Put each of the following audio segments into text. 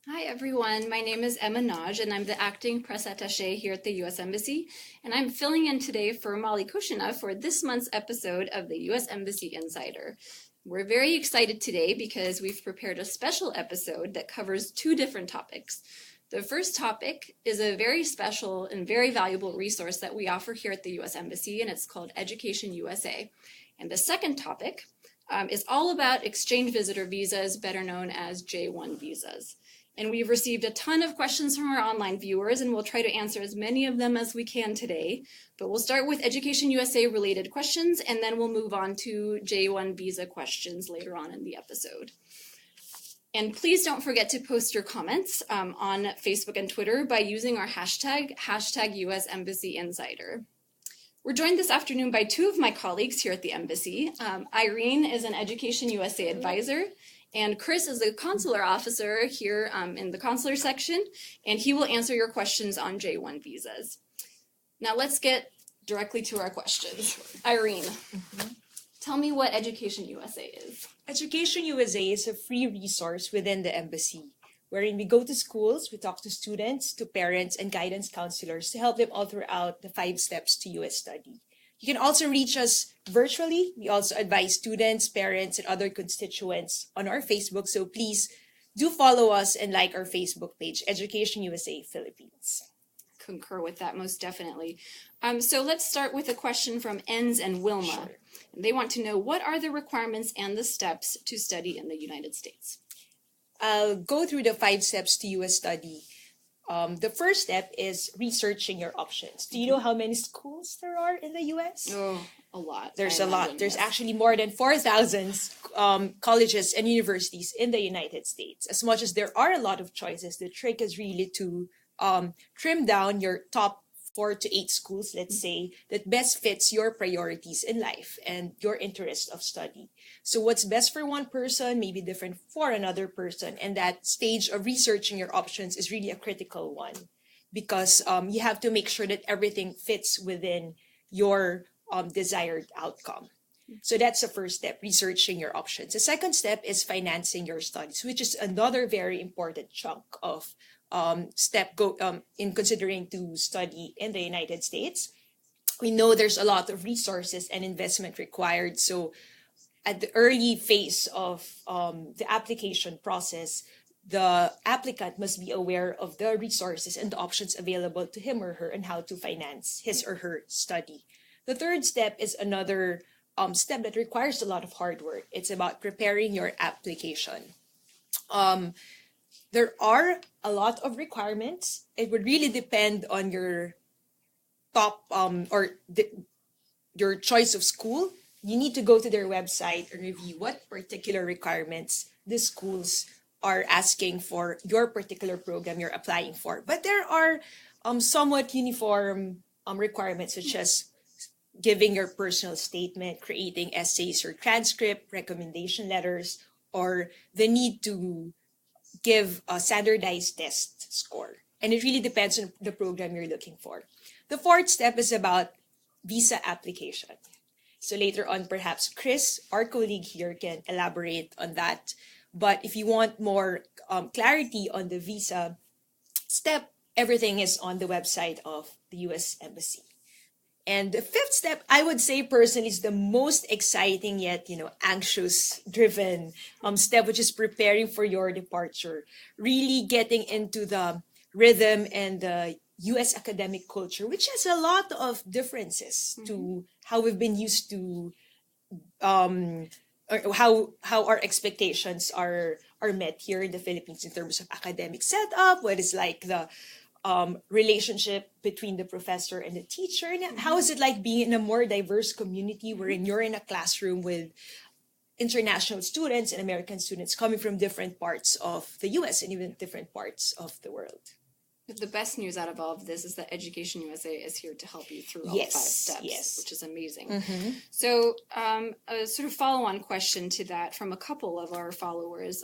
Hi everyone, my name is Emma Naj and I'm the acting press attaché here at the U.S. Embassy, and I'm filling in today for Molly Kushina for this month's episode of the U.S. Embassy Insider. We're very excited today because we've prepared a special episode that covers two different topics. The first topic is a very special and very valuable resource that we offer here at the U.S. Embassy, and it's called EducationUSA. And the second topic is all about exchange visitor visas, better known as J-1 visas. And we've received a ton of questions from our online viewers, and we'll try to answer as many of them as we can today. But we'll start with EducationUSA related questions, and then we'll move on to J-1 visa questions later on in the episode. And please don't forget to post your comments on Facebook and Twitter by using our hashtag US Embassy Insider. We're joined this afternoon by two of my colleagues here at the Embassy. Irene is an EducationUSA advisor, and Chris is a consular officer here in the consular section, and he will answer your questions on J-1 visas. Now let's get directly to our questions. Irene, tell me what EducationUSA is. EducationUSA is a free resource within the embassy, wherein we go to schools, we talk to students, to parents, and guidance counselors to help them all throughout the 5 steps to US study. You can also reach us virtually. We also advise students, parents, and other constituents on our Facebook. So please do follow us and like our Facebook page, EducationUSA Philippines. Concur with that, most definitely. So let's start with a question from Enz and Wilma. Sure. They want to know, what are the requirements and the steps to study in the United States? I'll go through the 5 steps to US study. The first step is researching your options. Do you know how many schools there are in the US? Oh, a lot. There's a lot. There's actually more than 4,000 colleges and universities in the United States. As much as there are a lot of choices, the trick is really to trim down your top 4 to 8 schools, let's say, that best fits your priorities in life and your interest of study. So what's best for one person may be different for another person. And that stage of researching your options is really a critical one, because you have to make sure that everything fits within your desired outcome. So that's the first step, researching your options. The second step is financing your studies, which is another very important chunk of in considering to study in the United States. We know there's a lot of resources and investment required. So at the early phase of the application process, the applicant must be aware of the resources and the options available to him or her and how to finance his or her study. The third step is another step that requires a lot of hard work. It's about preparing your application. There are a lot of requirements. It would really depend on your top your choice of school. You need to go to their website and review what particular requirements the schools are asking for your particular program you're applying for. But there are somewhat uniform requirements, such as giving your personal statement, creating essays or transcript, recommendation letters, or the need to give a standardized test score. And it really depends on the program you're looking for. The fourth step is about visa application. So later on, perhaps Chris, our colleague here, can elaborate on that. But if you want more clarity on the visa step, everything is on the website of the US Embassy. And the fifth step, I would say personally, is the most exciting yet, anxious driven step, which is preparing for your departure, really getting into the rhythm and the US academic culture, which has a lot of differences to how we've been used to, or how our expectations are met here in the Philippines in terms of academic setup, what is like the relationship between the professor and the teacher, and how is it like being in a more diverse community wherein you're in a classroom with international students and American students coming from different parts of the US and even different parts of the world. The best news out of all of this is that EducationUSA is here to help you through all 5 steps, which is amazing. So a sort of follow-on question to that from a couple of our followers.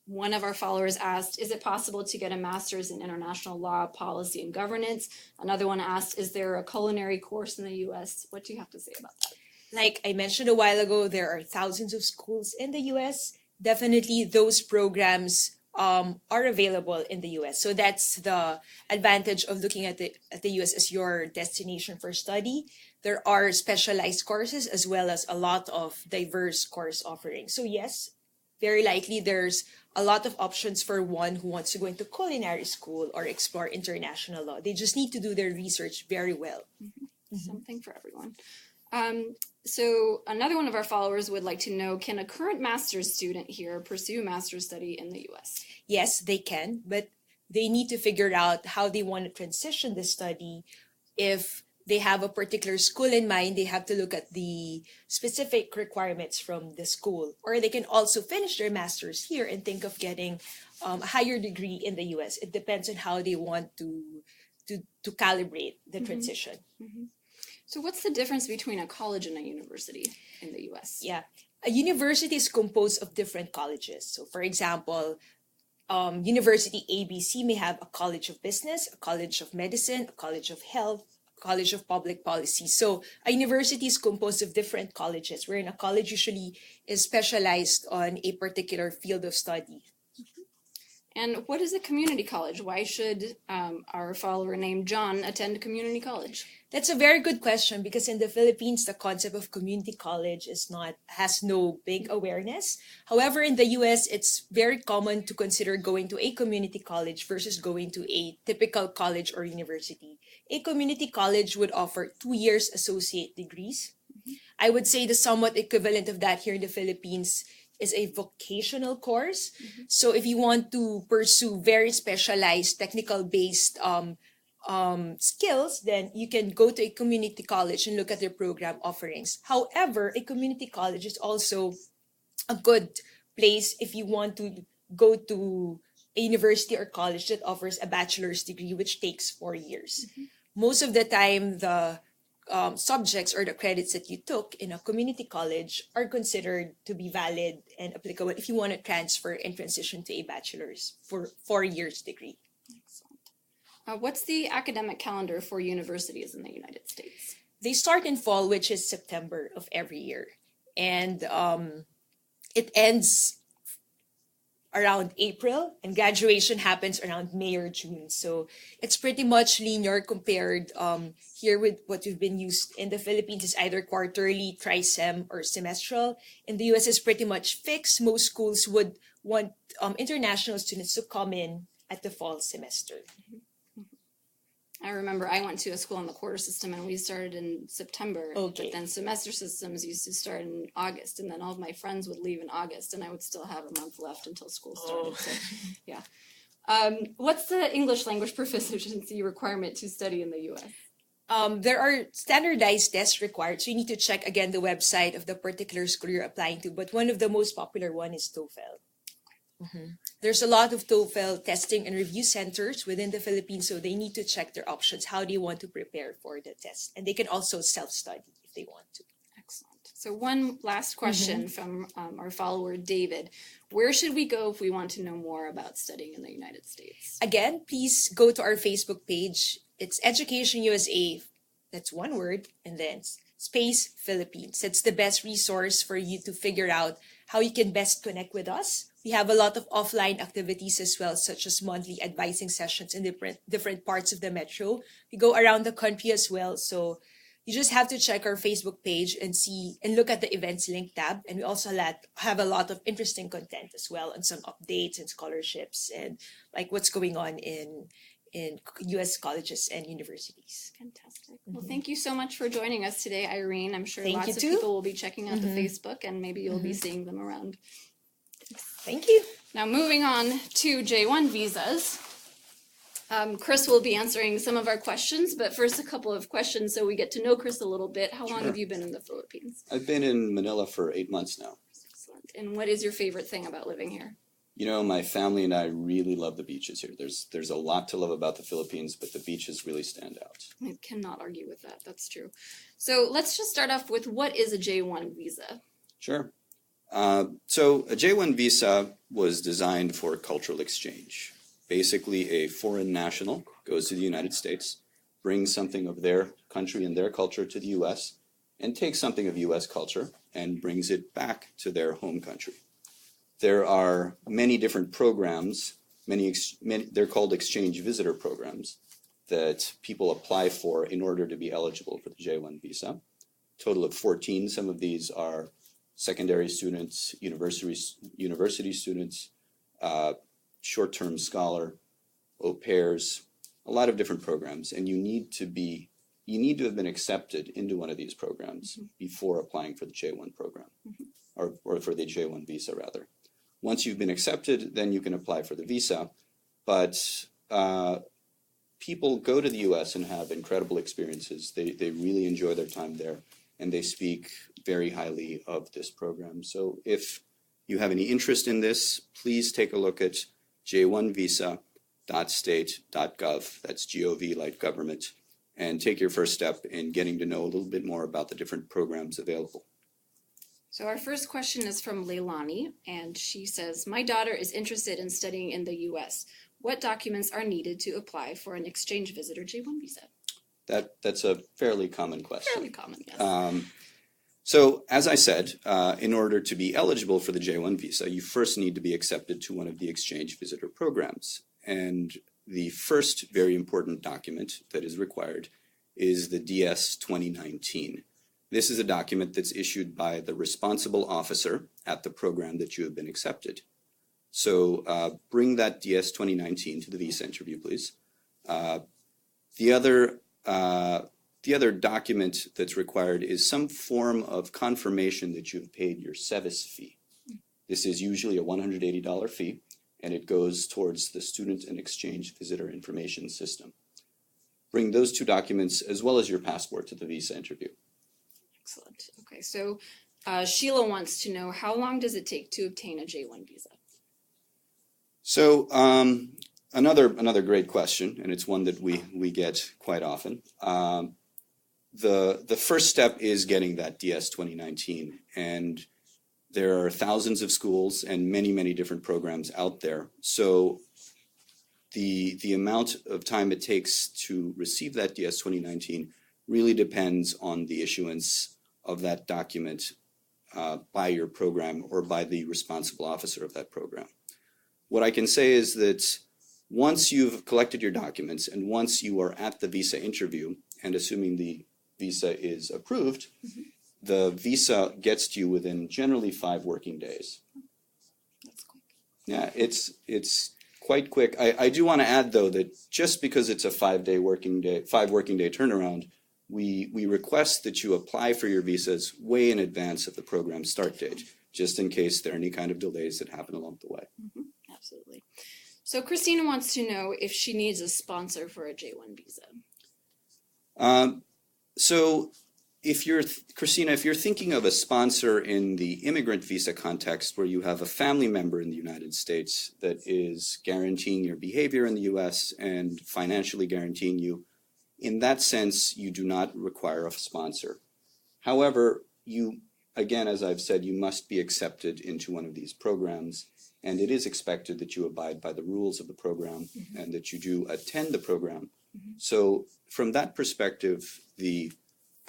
One of our followers asked, is it possible to get a master's in international law, policy, and governance? Another one asked, is there a culinary course in the US? What do you have to say about that? Like I mentioned a while ago, there are thousands of schools in the US. Definitely those programs are available in the US. So that's the advantage of looking at the US as your destination for study. There are specialized courses as well as a lot of diverse course offerings. So yes, very likely there's a lot of options for one who wants to go into culinary school or explore international law. They just need to do their research very well. Something for everyone. So another one of our followers would like to know, can a current master's student here pursue master's study in the US? Yes, they can, but they need to figure out how they want to transition the study. If they have a particular school in mind, they have to look at the specific requirements from the school. Or they can also finish their master's here and think of getting a higher degree in the US. It depends on how they want to calibrate the transition. So what's the difference between a college and a university in the US? Yeah, a university is composed of different colleges. So for example, University ABC may have a college of business, a college of medicine, a college of health, a college of public policy. So a university is composed of different colleges, wherein a college usually is specialized on a particular field of study. And what is a community college? Why should our follower named John attend community college? That's a very good question, because in the Philippines, the concept of community college has no big awareness. However, in the US, it's very common to consider going to a community college versus going to a typical college or university. A community college would offer 2 years associate degrees. I would say the somewhat equivalent of that here in the Philippines is a vocational course. So if you want to pursue very specialized technical-based skills, then you can go to a community college and look at their program offerings. However, a community college is also a good place if you want to go to a university or college that offers a bachelor's degree, which takes 4 years. Most of the time, the subjects or the credits that you took in a community college are considered to be valid and applicable if you want to transfer and transition to a bachelor's for 4 years degree. Excellent. What's the academic calendar for universities in the United States? They start in fall, which is September of every year. And it ends around April, and graduation happens around May or June. So it's pretty much linear compared here with what we've been used in the Philippines is either quarterly, tri-sem, or semestral. In the US, it's pretty much fixed. Most schools would want international students to come in at the fall semester. I remember I went to a school in the quarter system and we started in September. Okay. But then semester systems used to start in August, and then all of my friends would leave in August and I would still have a month left until school started. So, yeah. What's the English language proficiency requirement to study in the US? There are standardized tests required, so you need to check again the website of the particular school you're applying to. But one of the most popular one is TOEFL. There's a lot of TOEFL testing and review centers within the Philippines, so they need to check their options, how do you want to prepare for the test. And they can also self-study if they want to. Excellent. So one last question from our follower, David. Where should we go if we want to know more about studying in the United States? Again, please go to our Facebook page. It's EducationUSA, that's one word, and then space Philippines. It's the best resource for you to figure out how you can best connect with us. We have a lot of offline activities as well, such as monthly advising sessions in different parts of the metro. We go around the country as well, so you just have to check our Facebook page and see and look at the events link tab. And we also have a lot of interesting content as well, and some updates and scholarships and like what's going on in US colleges and universities. Fantastic. Well, thank you so much for joining us today, Irene. I'm sure Thank lots you of too. people will be checking out the Facebook, and maybe you'll be seeing them around. Thank you. Now, moving on to J1 visas. Chris will be answering some of our questions, but first a couple of questions so we get to know Chris a little bit. How long Sure. have you been in the Philippines? I've been in Manila for 8 months now. Excellent. And what is your favorite thing about living here? You know, my family and I really love the beaches here. There's a lot to love about the Philippines, but the beaches really stand out. I cannot argue with that. That's true. So let's just start off with, what is a J1 visa? Sure. So a J1 visa was designed for cultural exchange. Basically, a foreign national goes to the United States, brings something of their country and their culture to the U.S., and takes something of U.S. culture and brings it back to their home country. there are many different programs, many they're called exchange visitor programs, that people apply for in order to be eligible for the J-1 visa. Total of 14. Some of these are secondary students, university students, short-term scholar, au pairs, a lot of different programs, and you need to have been accepted into one of these programs before applying for the J-1 program, or for the J-1 visa rather. Once you've been accepted, then you can apply for the visa, but people go to the US and have incredible experiences. They really enjoy their time there, and they speak very highly of this program. So if you have any interest in this, please take a look at j1visa.state.gov, that's G-O-V like government, and take your first step in getting to know a little bit more about the different programs available. So our first question is from Leilani, and she says, my daughter is interested in studying in the US. What documents are needed to apply for an exchange visitor J-1 visa? That's a fairly common question. Fairly common, yes. So as I said, in order to be eligible for the J-1 visa, you first need to be accepted to one of the exchange visitor programs. And the first very important document that is required is the DS 2019. This is a document that's issued by the responsible officer at the program that you have been accepted. So bring that DS 2019 to the visa interview, please. The other document that's required is some form of confirmation that you've paid your SEVIS fee. This is usually a $180 fee, and it goes towards the Student and Exchange Visitor Information System. Bring those two documents as well as your passport to the visa interview. Excellent. Okay, so Sheila wants to know, how long does it take to obtain a J-1 visa? So another great question, and it's one that we get quite often. The first step is getting that DS 2019, and there are thousands of schools and many different programs out there. So the amount of time it takes to receive that DS 2019 really depends on the issuance of that document by your program or by the responsible officer of that program. What I can say is that once you've collected your documents and once you are at the visa interview, and assuming the visa is approved, the visa gets to you within generally 5 working days. That's quick. Yeah, it's quite quick. I do want to add though that just because it's a 5 working day turnaround, we request that you apply for your visas way in advance of the program start date, just in case there are any kind of delays that happen along the way. Absolutely. So Christina wants to know if she needs a sponsor for a J-1 visa. So Christina, if you're thinking of a sponsor in the immigrant visa context where you have a family member in the United States that is guaranteeing your behavior in the US and financially guaranteeing you, in that sense, you do not require a sponsor. However, you, again, as I've said, you must be accepted into one of these programs, and it is expected that you abide by the rules of the program and that you do attend the program. So from that perspective, the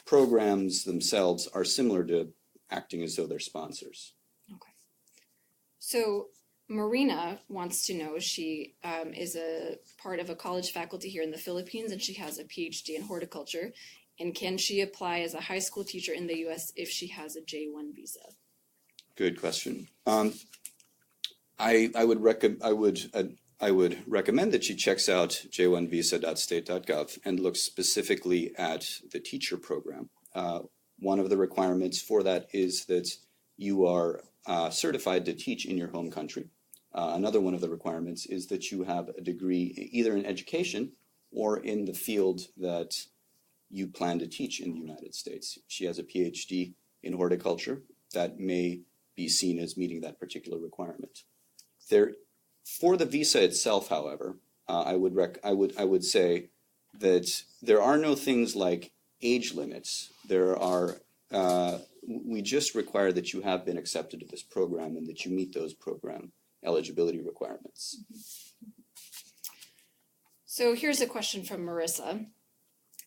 programs themselves are similar to acting as though they're sponsors. Okay. So Marina wants to know, she is a part of a college faculty here in the Philippines, and she has a PhD in horticulture. And can she apply as a high school teacher in the US if she has a J-1 visa? Good question. I would recommend that she checks out j1visa.state.gov and looks specifically at the teacher program. One of the requirements for that is that you are certified to teach in your home country. Another one of the requirements is that you have a degree either in education or in the field that you plan to teach in the United States. She has a PhD in horticulture that may be seen as meeting that particular requirement. For the visa itself, however, I would say that there are no things like age limits. We just require that you have been accepted to this program and that you meet those program eligibility requirements. So here's a question from Marissa.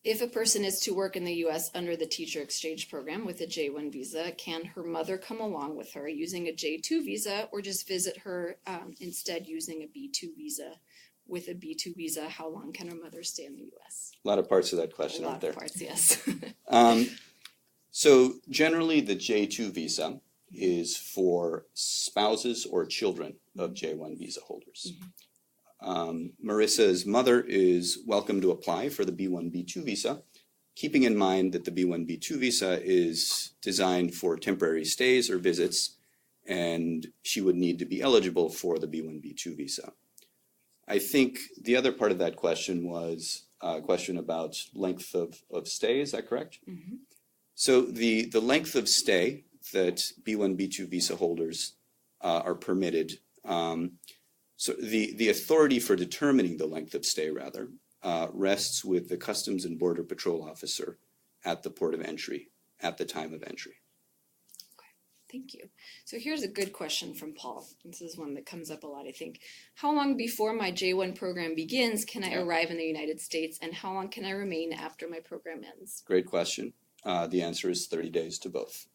If a person is to work in the U.S. under the teacher exchange program with a J-1 visa, can her mother come along with her using a J-2 visa or just visit her instead using a B-2 visa? With a B-2 visa, how long can her mother stay in the U.S.? A lot of parts of that A question, lot aren't there? of parts, yes. So generally, the J-2 visa is for spouses or children of J-1 visa holders. Marissa's mother is welcome to apply for the B-1, B-2 visa, keeping in mind that the B-1, B-2 visa is designed for temporary stays or visits, and she would need to be eligible for the B-1, B-2 visa. I think the other part of that question was a question about length of stay, is that correct? Mm-hmm. So the length of stay that B-1, B-2 visa holders are permitted, so the authority for determining the length of stay, rather, rests with the Customs and Border Patrol officer at the port of entry at the time of entry. Thank you. So here's a good question from Paul. This is one that comes up a lot, I think. How long before my J-1 program begins can I arrive in the United States, and how long can I remain after my program ends? Great question. The answer is 30 days to both.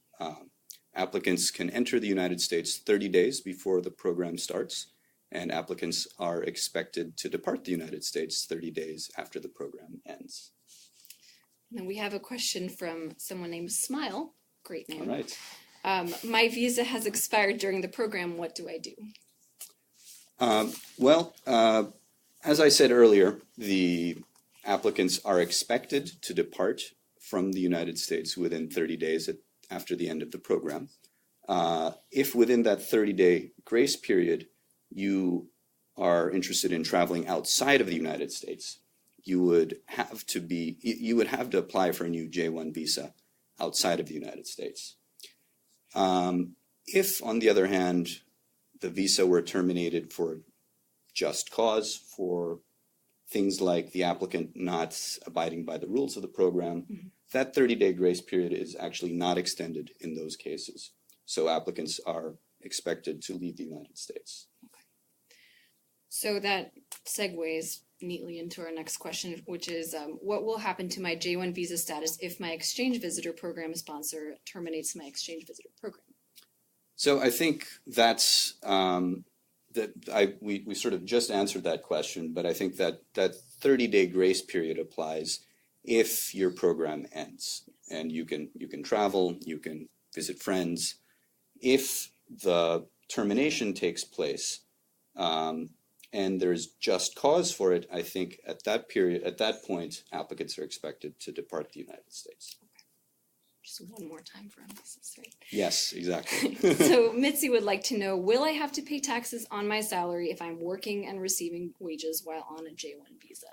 Applicants can enter the United States 30 days before the program starts, and applicants are expected to depart the United States 30 days after the program ends. And then we have a question from someone named Smile. Great name. All right. My visa has expired during the program. What do I do? As I said earlier, the applicants are expected to depart from the United States within 30 days after the end of the program. If within that 30-day grace period you are interested in traveling outside of the United States, you would have to apply for a new J-1 visa outside of the United States. If, on the other hand, the visa were terminated for just cause, for things like the applicant not abiding by the rules of the program, that 30-day grace period is actually not extended in those cases. So applicants are expected to leave the United States. Okay. So that segues neatly into our next question, which is what will happen to my J-1 visa status if my exchange visitor program sponsor terminates my exchange visitor program? So I think that's we sort of just answered that question, but I think that 30-day grace period applies if your program ends, and you can travel, you can visit friends. If the termination takes place, and there's just cause for it, I think at that point, applicants are expected to depart the United States. Okay. Just one more time for emphasis, right? Yes, exactly. So Mitzi would like to know, will I have to pay taxes on my salary if I'm working and receiving wages while on a J-1 visa?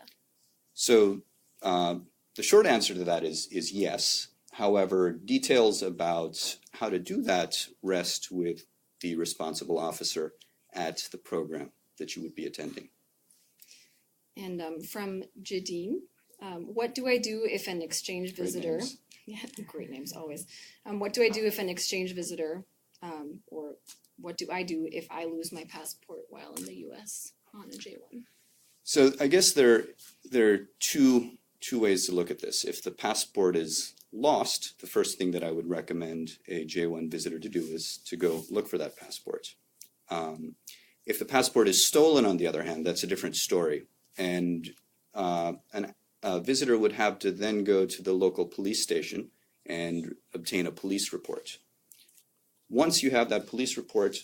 So the short answer to that is yes. However, details about how to do that rest with the responsible officer at the program that you would be attending. And from Jadine, what do I do if an exchange visitor... Great names. Yeah, great names, always. What do I do if an exchange visitor, or what do I do if I lose my passport while in the U.S. on a J-1? So I guess there are two ways to look at this. If the passport is lost, the first thing that I would recommend a J-1 visitor to do is to go look for that passport. If the passport is stolen, on the other hand, that's a different story. And a visitor would have to then go to the local police station and obtain a police report. Once you have that police report,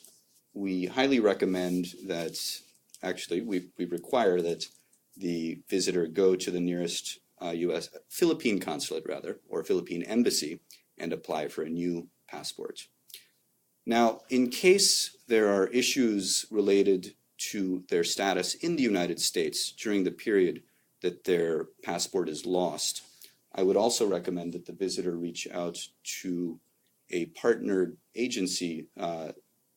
we highly recommend that, actually, we require that the visitor go to the nearest Philippine consulate, or Philippine embassy, and apply for a new passport. Now, in case there are issues related to their status in the United States during the period that their passport is lost, I would also recommend that the visitor reach out to a partnered agency,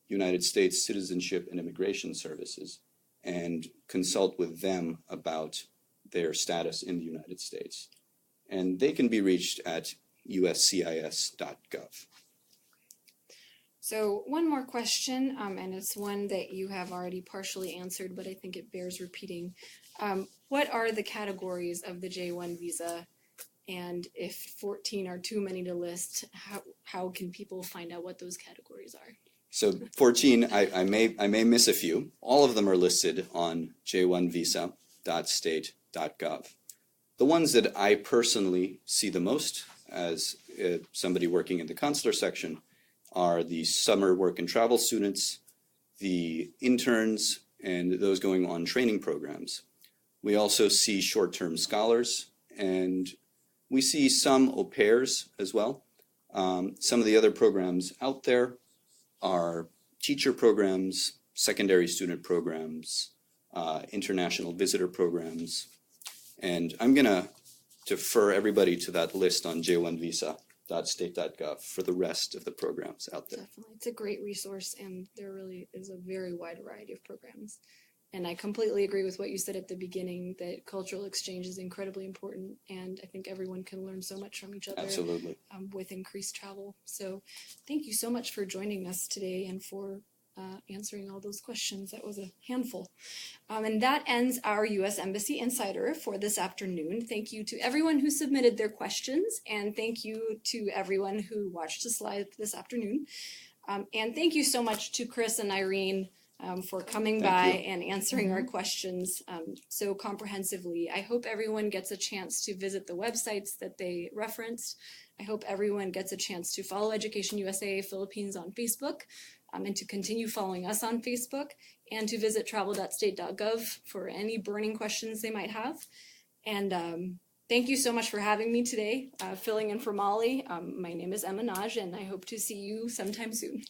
United States Citizenship and Immigration Services, and consult with them about their status in the United States. And they can be reached at uscis.gov. So one more question, and it's one that you have already partially answered, but I think it bears repeating. What are the categories of the J-1 visa And if 14 are too many to list, how can people find out what those categories are? So 14, I may miss a few. All of them are listed on j1visa.state.gov. The ones that I personally see the most as somebody working in the consular section are the summer work and travel students, the interns, and those going on training programs. We also see short-term scholars, and we see some au pairs as well. Some of the other programs out there are teacher programs, secondary student programs, international visitor programs. And I'm going to defer everybody to that list on j1visa.state.gov for the rest of the programs out there. Definitely. It's a great resource, and there really is a very wide variety of programs. And I completely agree with what you said at the beginning, that cultural exchange is incredibly important, and I think everyone can learn so much from each other. Absolutely. With increased travel. So thank you so much for joining us today and for answering all those questions. That was a handful. And that ends our U.S. Embassy Insider for this afternoon. Thank you to everyone who submitted their questions, and thank you to everyone who watched us live this afternoon. And thank you so much to Chris and Irene for coming by and answering our questions so comprehensively. I hope everyone gets a chance to visit the websites that they referenced. I hope everyone gets a chance to follow Education USA Philippines on Facebook and to continue following us on Facebook, and to visit travel.state.gov for any burning questions they might have. And thank you so much for having me today, filling in for Molly. My name is Emma Naj, and I hope to see you sometime soon.